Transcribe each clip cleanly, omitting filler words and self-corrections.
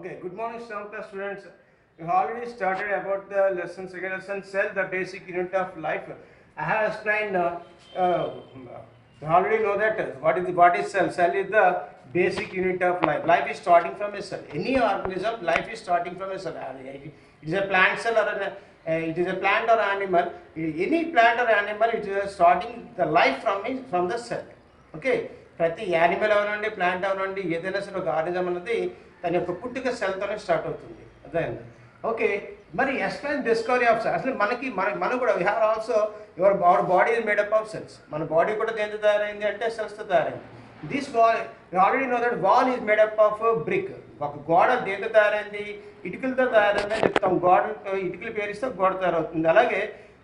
Okay, good morning, class students. We have already started about the lesson, second lesson, cell, the basic unit of life. I have explained, you already know that what is cell. Cell is the basic unit of life. Life is starting from a cell. Any organism, life is starting from a cell. It is a plant cell or it is a plant or animal. Any plant or animal, it is starting the life from the cell. Okay, ప్రతి animal అవనండి, plant అవనండి, ఏదైనా సరే ఒక organism అనేది తన యొక్క పుట్టుక సెల్తోనే start అవుతుంది. అర్థమైంది? ఓకే, మరి ఎక్స్ప్లెయిన్ డిస్కవరీ ఆఫ్ సెల్. అసలు మనం కూడా we have also our body is made up of cells. మన బాడీ కూడా దేంతో తయారైంది అంటే సెల్స్తో తయారైంది. This wall you already know that wall is made up of brick. ఒక గోడ దేంతో తయారైంది? ఇటుకలతో తయారైంది అని చెప్తాం. గోడ ఇటుకలు పేరిస్తే గోడ తయారవుతుంది. అలాగే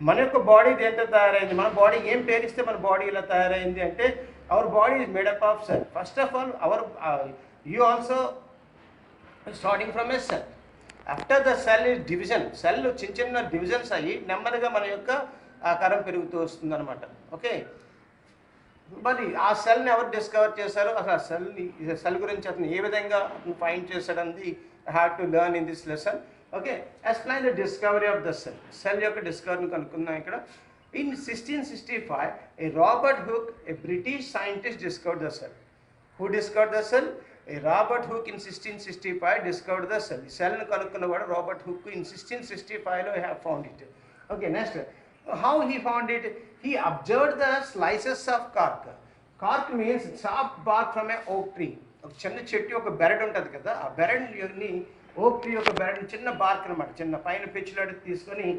మన యొక్క బాడీ దేంతో తయారైంది? మన బాడీ ఏం పేరిస్తే మన బాడీ ఇలా తయారైంది అంటే our body is made up of cell. First of all, you also starting from a cell. After the cell is division, cell చిన్న డివిజన్స్ అయ్యి నెమ్మదిగా మన యొక్క ఆకారం పెరుగుతూ వస్తుంది అనమాట. ఓకే, మరి ఆ సెల్ని ఎవరు డిస్కవర్ చేశారు? అసలు ఆ సెల్ గురించి అతను ఏ విధంగా అతను ఫైండ్ చేశాడు అన్నది I have to learn in this lesson. Okay, explain the discovery of the cell. Cell యొక్క డిస్కవరీని కనుక్కుందాం ఇక్కడ. In 1665, a Robert Hooke, a British scientist, discovered the cell. Who discovered the cell? A Robert Hooke in 1665 discovered the cell. The cell kanukunnavadu Robert Hooke in 1665 lo have found it. Okay, next. How he found it? He observed the slices of cork. Cork means soft bark from a oak tree. ఒక చిన్న చెట్టు ఒక బెరడు ఉంటుంది కదా, ఆ బెరడుని ఓక్ tree యొక్క బెరడు చిన్న బార్క్ అనమాట, చిన్న పైన పెచ్చులాడి తీసుకొని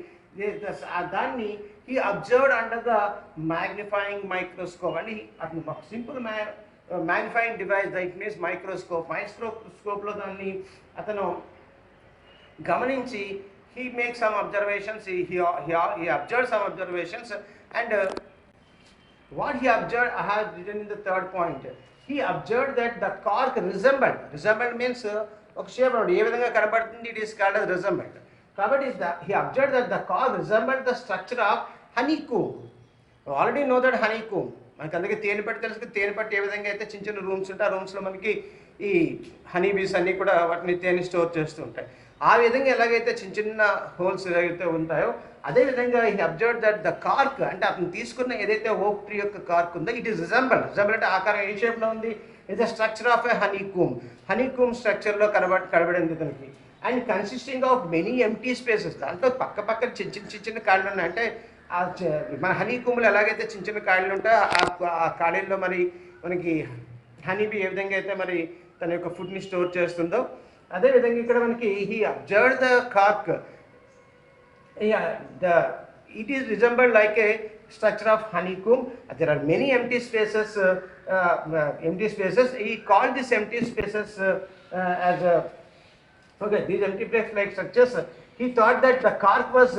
దాన్ని he observed under the magnifying microscope. And అతను simple magnifying device, that means microscope లో దాన్ని అతను గమనించి he makes some observations. He observed some observations, and what he observed I have written in the third point. He observed that the cork resembled means ఒక shape ఏ విధంగా కనబడుతుంది, it is called as resembled. కాబట్టి he observed that the cork resembled the structure of honeycomb. Already know that honeycomb, మనకి అందుకే తేనెపట్టు తెలుసు. తేనెపట్టు ఏ విధంగా అయితే చిన్న చిన్న రూమ్స్ ఉంటాయి, ఆ రూమ్స్లో మనకి ఈ హనీ బీస్ అన్నీ కూడా వాటిని తేనె స్టోర్ చేస్తూ ఉంటాయి. ఆ విధంగా ఎలాగైతే చిన్న చిన్న హోల్స్ ఏదైతే ఉంటాయో అదేవిధంగా he observed that the cork, అంటే అతను తీసుకున్న ఏదైతే ఓక్ ట్రీ యొక్క కార్క్ ఉందో ఇట్ ఈస్ రిజంబల్ అంటే ఆకారం ఏ షేప్లో ఉంది, is the structure of a honeycomb స్ట్రక్చర్లో కనబడింది తనకి. And consisting of many empty spaces. దాంట్లో పక్క చిన్న కాళ్ళు ఉన్నాయి. అంటే మన హనీకూమ్లో ఎలాగైతే చిన్న కాళ్ళు ఉంటాయో ఆ కాళ్ళల్లో మనకి హనీబీ ఏ విధంగా అయితే మరి తన యొక్క ఫుడ్ని స్టోర్ చేస్తుందో అదేవిధంగా ఇక్కడ మనకి he observe the cork. It is resembled like a structure of honeycomb. There are many empty spaces. He called these empty spaces as these empty places like structures. He thought that the cork was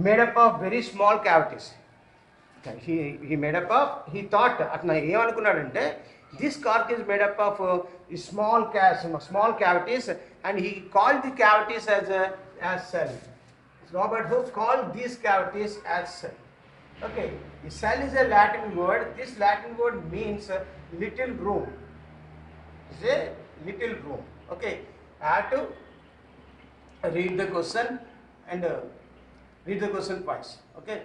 made up of very small cavities. He thought atna ఏమనుకున్నాడంటే this cork is made up of small cavities, and he called the cavities as cell. Robert Hooke called these cavities as cell. Okay, the cell is a Latin word. This Latin word means little room. It's a little room. Okay, I have to read the question and read the question twice. Okay.